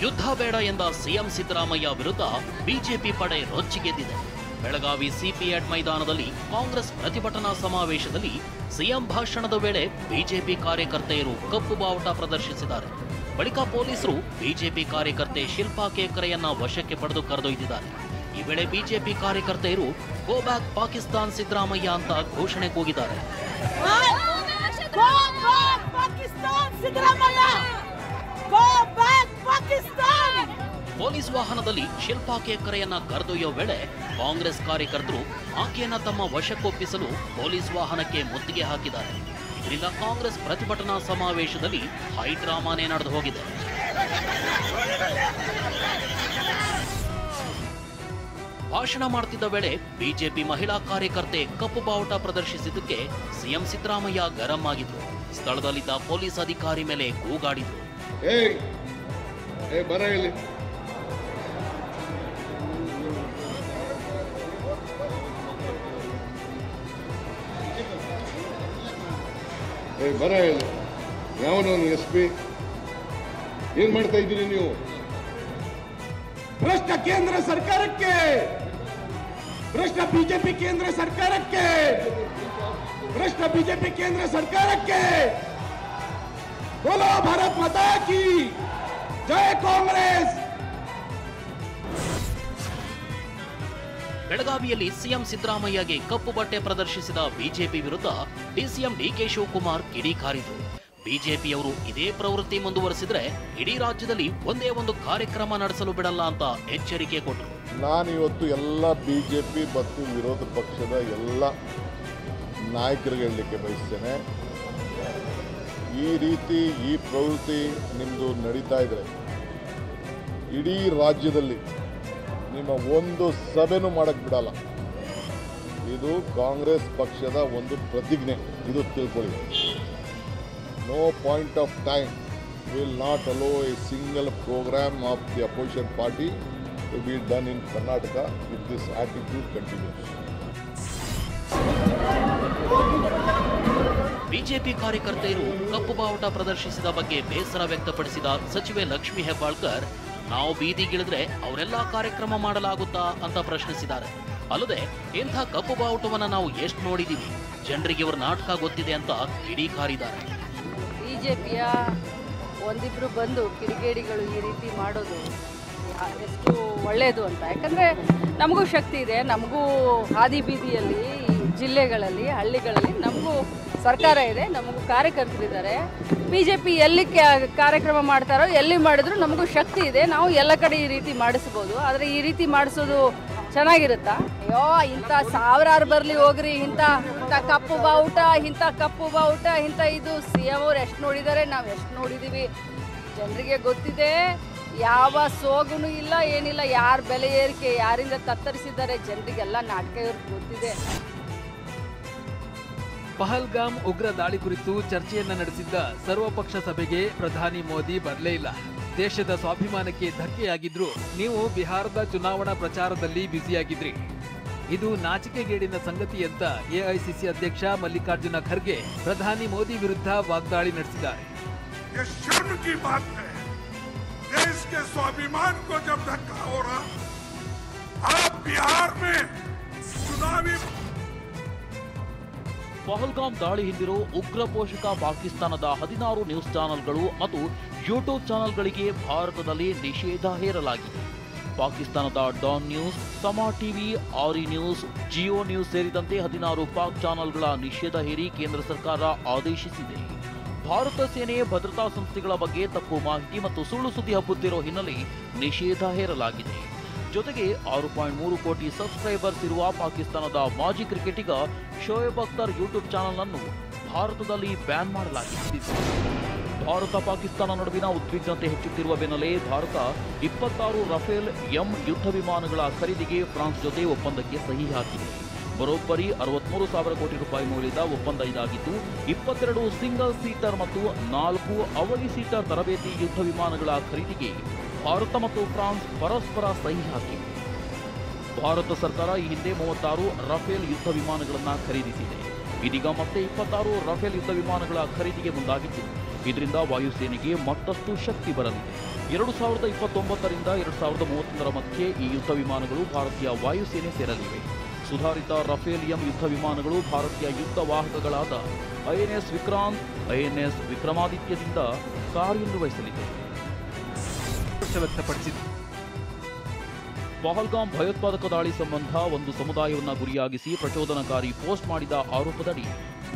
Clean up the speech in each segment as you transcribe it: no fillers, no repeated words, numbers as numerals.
ಯುದ್ಧ ಬೇಡ ಎಂದ ಸಿಎಂ ಸಿದ್ದರಾಮಯ್ಯ ವಿರುದ್ಧ ಬಿಜೆಪಿ ಪಡೆ ರೊಚ್ಚಿಗೆದ್ದಿದೆ. ಬೆಳಗಾವಿ ಸಿಪಿಎಡ್ ಮೈದಾನದಲ್ಲಿ ಕಾಂಗ್ರೆಸ್ ಪ್ರತಿಭಟನಾ ಸಮಾವೇಶದಲ್ಲಿ ಸಿಎಂ ಭಾಷಣದ ವೇಳೆ ಬಿಜೆಪಿ ಕಾರ್ಯಕರ್ತೆಯರು ಕಪ್ಪು ಬಾವುಟ ಪ್ರದರ್ಶಿಸಿದ್ದಾರೆ. ಬಳಿಕ ಪೊಲೀಸರು ಬಿಜೆಪಿ ಕಾರ್ಯಕರ್ತೆ ಶಿಲ್ಪಾ ಕೇಕರೆಯನ್ನ ವಶಕ್ಕೆ ಪಡೆದು ಕರೆದೊಯ್ದಿದ್ದಾರೆ. ಈ ವೇಳೆ ಬಿಜೆಪಿ ಕಾರ್ಯಕರ್ತೆಯರು ಗೋ ಬ್ಯಾಕ್ ಪಾಕಿಸ್ತಾನ್ ಸಿದ್ದರಾಮಯ್ಯ ಅಂತ ಘೋಷಣೆ ಕೂಗಿದ್ದಾರೆ. ಪೊಲೀಸ್ ವಾಹನದಲ್ಲಿ ಶಿಲ್ಪಾ ಕೇಕರೆಯನ್ನ ಕರೆದೊಯ್ಯೋ ವೇಳೆ ಕಾಂಗ್ರೆಸ್ ಕಾರ್ಯಕರ್ತರು ಆಕೆಯನ್ನ ತಮ್ಮ ವಶಕ್ಕೊಪ್ಪಿಸಲು ಪೊಲೀಸ್ ವಾಹನಕ್ಕೆ ಮುತ್ತಿಗೆ ಹಾಕಿದ್ದಾರೆ. ಇದರಿಂದ ಕಾಂಗ್ರೆಸ್ ಪ್ರತಿಭಟನಾ ಸಮಾವೇಶದಲ್ಲಿ ಹೈ ಡ್ರಾಮಾನೇ ನಡೆದು ಹೋಗಿದೆ. ಭಾಷಣ ಮಾಡುತ್ತಿದ್ದ ವೇಳೆ ಬಿಜೆಪಿ ಮಹಿಳಾ ಕಾರ್ಯಕರ್ತೆ ಕಪ್ಪು ಬಾವುಟ ಪ್ರದರ್ಶಿಸಿದ್ದಕ್ಕೆ ಸಿಎಂ ಸಿದ್ದರಾಮಯ್ಯ ಗರಂ ಆಗಿದ್ರು. ಸ್ಥಳದಲ್ಲಿದ್ದ ಪೊಲೀಸ್ ಅಧಿಕಾರಿ ಮೇಲೆ ಕೂಗಾಡಿದ್ರು. ಯಾವನವನು ಎಸ್ ಪಿ ಏನ್ ಮಾಡ್ತಾ ಇದ್ದೀರಿ ನೀವು? ಭ್ರಷ್ಟ ಕೇಂದ್ರ ಸರ್ಕಾರಕ್ಕೆ, ಭ್ರಷ್ಟ ಬಿಜೆಪಿ ಕೇಂದ್ರ ಸರ್ಕಾರಕ್ಕೆ, ಭ್ರಷ್ಟ ಬಿಜೆಪಿ ಕೇಂದ್ರ ಸರ್ಕಾರಕ್ಕೆ ಬೋಲೋ ಭಾರತ್ ಮಾತಾ ಕಿ ಜೈ ಕಾಂಗ್ರೆಸ್. ಬೆಳಗಾವಿಯಲ್ಲಿ ಸಿಎಂ ಸಿದ್ದರಾಮಯ್ಯಗೆ ಕಪ್ಪು ಬಟ್ಟೆ ಪ್ರದರ್ಶಿಸಿದ ಬಿಜೆಪಿ ವಿರುದ್ಧ ಡಿಸಿಎಂ ಡಿಕೆ ಶಿವಕುಮಾರ್ ಕಿಡಿಕಾರಿದ್ರು. ಬಿಜೆಪಿಯವರು ಇದೇ ಪ್ರವೃತ್ತಿ ಮುಂದುವರೆಸಿದ್ರೆ ಇಡೀ ರಾಜ್ಯದಲ್ಲಿ ಒಂದೇ ಒಂದು ಕಾರ್ಯಕ್ರಮ ನಡೆಸಲು ಬಿಡಲ್ಲ ಅಂತ ಎಚ್ಚರಿಕೆ ಕೊಟ್ಟರು. ನಾನು ಇವತ್ತು ಎಲ್ಲ ಬಿಜೆಪಿ ಮತ್ತು ವಿರೋಧ ಪಕ್ಷದ ಎಲ್ಲ ನಾಯಕರಿಗೆ ಹೇಳಲಿಕ್ಕೆ ಬಯಸ್ತೇನೆ, ಈ ರೀತಿ ಈ ಪ್ರವೃತ್ತಿ ನಿಮ್ಮದು ನಡೀತಾ ಇದ್ರೆ ಇಡೀ ರಾಜ್ಯದಲ್ಲಿ ನಿಮ್ಮ ಒಂದು ಸಭೆನೂ ಮಾಡಕ್ಕೆ ಬಿಡಲ್ಲ. ಇದು ಕಾಂಗ್ರೆಸ್ ಪಕ್ಷದ ಒಂದು ಪ್ರತಿಜ್ಞೆ, ಇದು ತಿಳ್ಕೊಳ್ಳಿ. No point of time will not allow a single program of the opposition party to be done in Karnataka if this attitude continues. BJP ಕಾರ್ಯಕರ್ತೆಯರು ಕಪ್ಪು ಬಾವುಟ ಪ್ರದರ್ಶಿಸಿದ ಬಗ್ಗೆ ಬೇಸರ ವ್ಯಕ್ತಪಡಿಸಿದ ಸಚಿವೆ ಲಕ್ಷ್ಮಿ ಹೆಬ್ಬಾಳ್ಕರ್, ನಾವು ಬೀದಿಗಿಳಿದ್ರೆ ಅವರೆಲ್ಲಾ ಕಾರ್ಯಕ್ರಮ ಮಾಡಲಾಗುತ್ತಾ ಅಂತ ಪ್ರಶ್ನಿಸಿದ್ದಾರೆ. ಅಲ್ಲದೆ ಇಂಥ ಕಪ್ಪು ಬಾವುಟವನ್ನ ನಾವು ಎಷ್ಟು ನೋಡಿದೀವಿ, ಜನರಿಗೆ ಇವರು ನಾಟಕ ಗೊತ್ತಿದೆ ಅಂತ ಕಿಡಿಕಾರಿದ್ದಾರೆ. ಬಿಜೆಪಿಯ ಒಂದಿಬ್ರು ಬಂದು ಕಿಡಿಗೇಡಿಗಳು ಈ ರೀತಿ ಮಾಡೋದು ಎಷ್ಟು ಒಳ್ಳೆಯದು ಅಂತ. ಯಾಕಂದರೆ ನಮಗೂ ಶಕ್ತಿ ಇದೆ, ನಮಗೂ ಹಾದಿ ಬೀದಿಯಲ್ಲಿ ಜಿಲ್ಲೆಗಳಲ್ಲಿ ಹಳ್ಳಿಗಳಲ್ಲಿ ನಮಗೂ ಸರ್ಕಾರ ಇದೆ, ನಮಗೂ ಕಾರ್ಯಕರ್ತರಿದ್ದಾರೆ. ಬಿಜೆಪಿ ಎಲ್ಲಿ ಕಾರ್ಯಕ್ರಮ ಮಾಡ್ತಾರೋ ಎಲ್ಲಿ ಮಾಡಿದ್ರು ನಮಗೂ ಶಕ್ತಿ ಇದೆ, ನಾವು ಎಲ್ಲ ಕಡೆ ಈ ರೀತಿ ಮಾಡಿಸ್ಬೋದು. ಆದರೆ ಈ ರೀತಿ ಮಾಡಿಸೋದು ಚೆನ್ನಾಗಿರುತ್ತಾ? ಅಯ್ಯೋ, ಇಂಥ ಸಾವಿರಾರು ಬರಲಿ ಹೋಗ್ರಿ, ಇಂಥ ಕಪ್ಪು ಬಾವುಟ, ಇಂಥ ಕಪ್ಪು ಬಾವುಟ, ಇಂಥ ಇದು ಸಿಎಂ ಅವ್ರು ಎಷ್ಟು ನೋಡಿದ್ದಾರೆ, ನಾವು ಎಷ್ಟು ನೋಡಿದ್ದೀವಿ, ಜನರಿಗೆ ಗೊತ್ತಿದೆ. ಯಾವ ಸೋಗುನು ಇಲ್ಲ, ಏನಿಲ್ಲ. ಯಾರ ಬೆಲೆ ಏರಿಕೆ, ಯಾರಿಂದ ತತ್ತರಿಸಿದ್ದಾರೆ, ಜನರಿಗೆಲ್ಲ ನಾಟಕ ಇವ್ರಿಗೆ ಗೊತ್ತಿದೆ. ಪಹಲ್ಗಾಮ್ ಉಗ್ರ ದಾಳಿ ಕುರಿತು ಚರ್ಚೆಯನ್ನ ನಡೆಸಿದ್ದ ಸರ್ವಪಕ್ಷ ಸಭೆಗೆ ಪ್ರಧಾನಿ ಮೋದಿ ಬರಲೇ ಇಲ್ಲ. ದೇಶದ ಸ್ವಾಭಿಮಾನಕ್ಕೆ ಧಕ್ಕೆಯಾಗಿದ್ರು ನೀವು ಬಿಹಾರದ ಚುನಾವಣಾ ಪ್ರಚಾರದಲ್ಲಿ ಬ್ಯುಸಿಯಾಗಿದ್ರಿ. ಇದು ನಾಚಿಕೆಗೇಡಿನ ಸಂಗತಿ ಅಂತ ಎಐಸಿಸಿ ಅಧ್ಯಕ್ಷ ಮಲ್ಲಿಕಾರ್ಜುನ ಖರ್ಗೆ ಪ್ರಧಾನಿ ಮೋದಿ ವಿರುದ್ಧ ವಾಗ್ದಾಳಿ ನಡೆಸಿದ್ದಾರೆ. ಪಹಲ್ಗಾಮ್ ದಾಳಿ ಹಿಂದಿರೋ ಉಗ್ರ ಪೋಷಕ ಪಾಕಿಸ್ತಾನದ 16 ನ್ಯೂಸ್ ಚಾನೆಲ್ಗಳು ಮತ್ತು ಯೂಟ್ಯೂಬ್ ಚಾನೆಲ್ಗಳಿಗೆ ಭಾರತದಲ್ಲಿ ನಿಷೇಧ ಹೇರಲಾಗಿದೆ. ಪಾಕಿಸ್ತಾನದ ಡಾನ್ ನ್ಯೂಸ್, ಸಮಾ ಟಿವಿ, ಆರಿ ನ್ಯೂಸ್, ಜಿಯೋ ನ್ಯೂಸ್ ಸೇರಿದಂತೆ 16 ಪಾಕ್ ಚಾನೆಲ್ಗಳ ನಿಷೇಧ ಹೇರಿ ಕೇಂದ್ರ ಸರ್ಕಾರ ಆದೇಶಿಸಿದೆ. ಭಾರತ ಸೇನೆ ಭದ್ರತಾ ಸಂಸ್ಥೆಗಳ ಬಗ್ಗೆ ತಪ್ಪು ಮಾಹಿತಿ ಮತ್ತು ಸುಳ್ಳು ಸುದ್ದಿ ಹಬ್ಬುತ್ತಿರೋ ಹಿನ್ನೆಲೆ ನಿಷೇಧ ಹೇರಲಾಗಿದೆ. ಜೊತೆಗೆ 6.3 ಕೋಟಿ ಸಬ್ಸ್ಕ್ರೈಬರ್ಸ್ ಇರುವ ಪಾಕಿಸ್ತಾನದ ಮಾಜಿ ಕ್ರಿಕೆಟಿಗ ಶೋಯಬ್ ಅಖ್ತರ್ ಯೂಟ್ಯೂಬ್ ಚಾನೆಲ್ ಅನ್ನು ಭಾರತದಲ್ಲಿ ಬ್ಯಾನ್ ಮಾಡಲಾಗಿದೆ. ಭಾರತ ಪಾಕಿಸ್ತಾನ ನಡುವಿನ ಉದ್ವಿಗ್ನತೆ ಹೆಚ್ಚುತ್ತಿರುವ ಬೆನ್ನಲ್ಲೇ ಭಾರತ 26 ರಫೇಲ್ ಎಂ ಯುದ್ಧ ವಿಮಾನಗಳ ಖರೀದಿಗೆ ಫ್ರಾನ್ಸ್ ಜೊತೆ ಒಪ್ಪಂದಕ್ಕೆ ಸಹಿ ಹಾಕಿದೆ. ಬರೋಬ್ಬರಿ 63,000 ಕೋಟಿ ರೂಪಾಯಿ ಮೌಲ್ಯದ ಒಪ್ಪಂದ ಇದಾಗಿದ್ದು 22 ಸಿಂಗಲ್ ಸೀಟರ್ ಮತ್ತು 4 ಅವಳಿ ಸೀಟರ್ ತರಬೇತಿ ಯುದ್ಧ ವಿಮಾನಗಳ ಖರೀದಿಗೆ ಭಾರತ ಮತ್ತು ಫ್ರಾನ್ಸ್ ಪರಸ್ಪರ ಸಹಿ ಹಾಕಿವೆ. ಭಾರತ ಸರ್ಕಾರ ಈ ಹಿಂದೆ 36 ರಫೇಲ್ ಯುದ್ಧ ವಿಮಾನಗಳನ್ನು ಖರೀದಿಸಿದೆ. ಇದೀಗ ಮತ್ತೆ 26 ರಫೇಲ್ ಯುದ್ಧ ವಿಮಾನಗಳ ಖರೀದಿಗೆ ಮುಂದಾಗಿದ್ದು ಇದರಿಂದ ವಾಯುಸೇನೆಗೆ ಮತ್ತಷ್ಟು ಶಕ್ತಿ ಬರಲಿದೆ. 2029ರಿಂದ 2031ರ ಮಧ್ಯೆ ಈ ಯುದ್ಧ ವಿಮಾನಗಳು ಭಾರತೀಯ ವಾಯುಸೇನೆ ಸೇರಲಿವೆ. ಸುಧಾರಿತ ರಫೇಲಿಯಂ ಯುದ್ಧ ವಿಮಾನಗಳು ಭಾರತೀಯ ಯುದ್ಧ ವಾಹಕಗಳಾದ ಐಎನ್ಎಸ್ ವಿಕ್ರಾಂತ್, ಐಎನ್ಎಸ್ ವಿಕ್ರಮಾದಿತ್ಯದಿಂದ ಕಾರ್ಯನಿರ್ವಹಿಸಲಿದೆ. ಪಹಲ್ಗಾಮ್ ಭಯೋತ್ಪಾದಕ ದಾಳಿ ಸಂಬಂಧ ಒಂದು ಸಮುದಾಯವನ್ನು ಗುರಿಯಾಗಿಸಿ ಪ್ರಚೋದನಕಾರಿ ಪೋಸ್ಟ್ ಮಾಡಿದ ಆರೋಪದಡಿ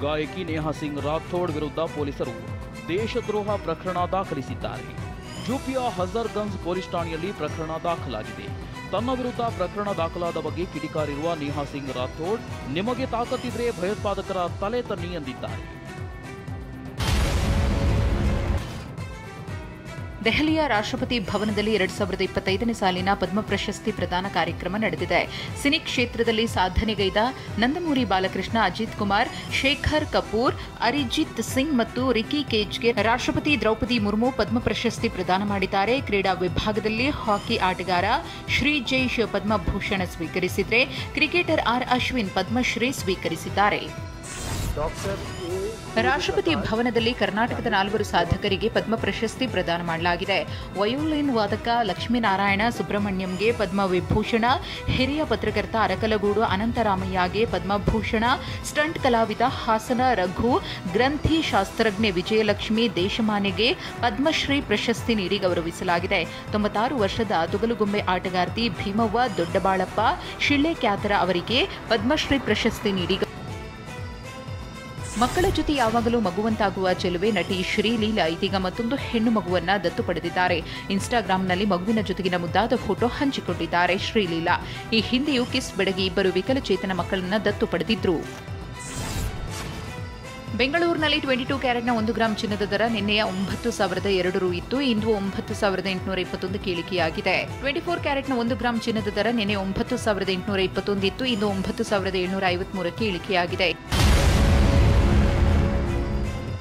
ಗಾಯಕಿ ನೇಹಾ ಸಿಂಗ್ ರಾಥೋಡ್ ವಿರುದ್ಧ ಪೊಲೀಸರು ದೇಶದ್ರೋಹ ಪ್ರಕರಣ ದಾಖಲಿಸಿದ್ದಾರೆ. ಜೂಪಿಯಾ ಹಜರ್ಗಂಜ್ ಪೊಲೀಸ್ ಠಾಣೆಯಲ್ಲಿ ಪ್ರಕರಣ ದಾಖಲಾಗಿದೆ. ತನ್ನ ವಿರುದ್ಧ ಪ್ರಕರಣ ದಾಖಲಾದ ಬಗ್ಗೆ ಕಿಡಿಕಾರಿರುವ ನೇಹಾ ಸಿಂಗ್ ರಾಥೋಡ್, ನಿಮಗೆ ತಾಕತ್ತಿದ್ರೆ ಭಯೋತ್ಪಾದಕರ ತಲೆ ತನ್ನಿ ಎಂದಿದ್ದಾರೆ. ದೆಹಲಿಯ ರಾಷ್ಟ್ರಪತಿ ಭವನದಲ್ಲಿ 2025ನೇ ಸಾಲಿನ ಪದ್ಮ ಪ್ರಶಸ್ತಿ ಪ್ರದಾನ ಕಾರ್ಯಕ್ರಮ ನಡೆದಿದೆ. ಸಿನಿ ಕ್ಷೇತ್ರದಲ್ಲಿ ಸಾಧನೆಗೈದ ನಂದಮೂರಿ ಬಾಲಕೃಷ್ಣ, ಅಜಿತ್ ಕುಮಾರ್, ಶೇಖರ್ ಕಪೂರ್, ಅರಿಜಿತ್ ಸಿಂಗ್ ಮತ್ತು ರಿಕಿ ಕೇಜ್ಗೆ ರಾಷ್ಟ್ರಪತಿ ದ್ರೌಪದಿ ಮುರ್ಮು ಪದ್ಮ ಪ್ರಶಸ್ತಿ ಪ್ರದಾನ ಮಾಡಿದ್ದಾರೆ. ಕ್ರೀಡಾ ವಿಭಾಗದಲ್ಲಿ ಹಾಕಿ ಆಟಗಾರ ಶ್ರೀಜೇಶ್ ಪದ್ಮಭೂಷಣ ಸ್ವೀಕರಿಸಿದರೆ ಕ್ರಿಕೆಟರ್ ಆರ್ ಅಶ್ವಿನ್ ಪದ್ಮಶ್ರೀ ಸ್ವೀಕರಿಸಿದ್ದಾರೆ. ರಾಷ್ಟ್ರಪತಿ ಭವನದಲ್ಲಿ ಕರ್ನಾಟಕದ 4 ಸಾಧಕರಿಗೆ ಪದ್ಮ ಪ್ರಶಸ್ತಿ ಪ್ರದಾನ ಮಾಡಲಾಗಿದೆ. ವಯೋಲಿನ್ ವಾದಕ ಲಕ್ಷ್ಮೀನಾರಾಯಣ ಸುಬ್ರಹ್ಮಣ್ಯಂಗೆ ಪದ್ಮವಿಭೂಷಣ, ಹಿರಿಯ ಪತ್ರಕರ್ತ ಅರಕಲಗೂಡು ಅನಂತರಾಮಯ್ಯಗೆ ಪದ್ಮಭೂಷಣ, ಸ್ಟಂಟ್ ಕಲಾವಿದ ಹಾಸನ ರಘು, ಗ್ರಂಥಿ ಶಾಸ್ತ್ರಜ್ಞೆ ವಿಜಯಲಕ್ಷ್ಮಿ ದೇಶಮಾನೆಗೆ ಪದ್ಮಶ್ರೀ ಪ್ರಶಸ್ತಿ ನೀಡಿ ಗೌರವಿಸಲಾಗಿದೆ. 96 ವರ್ಷದ ತೊಗಲುಗೊಂಬೆ ಆಟಗಾರ್ತಿ ಭೀಮವ್ವ ದೊಡ್ಡಬಾಳಪ್ಪ ಶಿಳ್ಳೆಕ್ಯಾತರ ಅವರಿಗೆ ಪದ್ಮಶ್ರೀ ಪ್ರಶಸ್ತಿ ನೀಡಿ ಮಕ್ಕಳ ಜೊತೆ ಯಾವಾಗಲೂ ಮಗುವಂತಾಗುವ ಚೆಲುವೆ ನಟಿ ಶ್ರೀಲೀಲಾ ಇದೀಗ ಮತ್ತೊಂದು ಹೆಣ್ಣು ಮಗುವನ್ನ ದತ್ತು ಪಡೆದಿದ್ದಾರೆ. ಇನ್ಸ್ಟಾಗ್ರಾಂನಲ್ಲಿ ಮಗುವಿನ ಜೊತೆಗಿನ ಮುದ್ದಾದ ಫೋಟೋ ಹಂಚಿಕೊಂಡಿದ್ದಾರೆ ಶ್ರೀಲೀಲಾ. ಈ ಹಿಂದೆಯೂ ಕಿಸ್ ಬೆಡಗಿ ಇಬ್ಬರು ವಿಕಲಚೇತನ ಮಕ್ಕಳನ್ನ ದತ್ತು ಪಡೆದಿದ್ರು. ಬೆಂಗಳೂರಿನಲ್ಲಿ 22 ಕ್ಯಾರೆಟ್ನ 1 ಗ್ರಾಂ ಚಿನ್ನದ ದರ ನಿನ್ನೆಯ 9,002 ರು ಇತ್ತು. ಇಂದು 9,821 ಇಳಿಕೆಯಾಗಿದೆ. 24 ಕ್ಯಾರೆಟ್ನ 1 ಗ್ರಾಂ ಚಿನ್ನದ ದರ ನಿನ್ನೆ 9,821 ಇತ್ತು. ಇಂದು 9,753 ಇಳಿಕೆಯಾಗಿದೆ.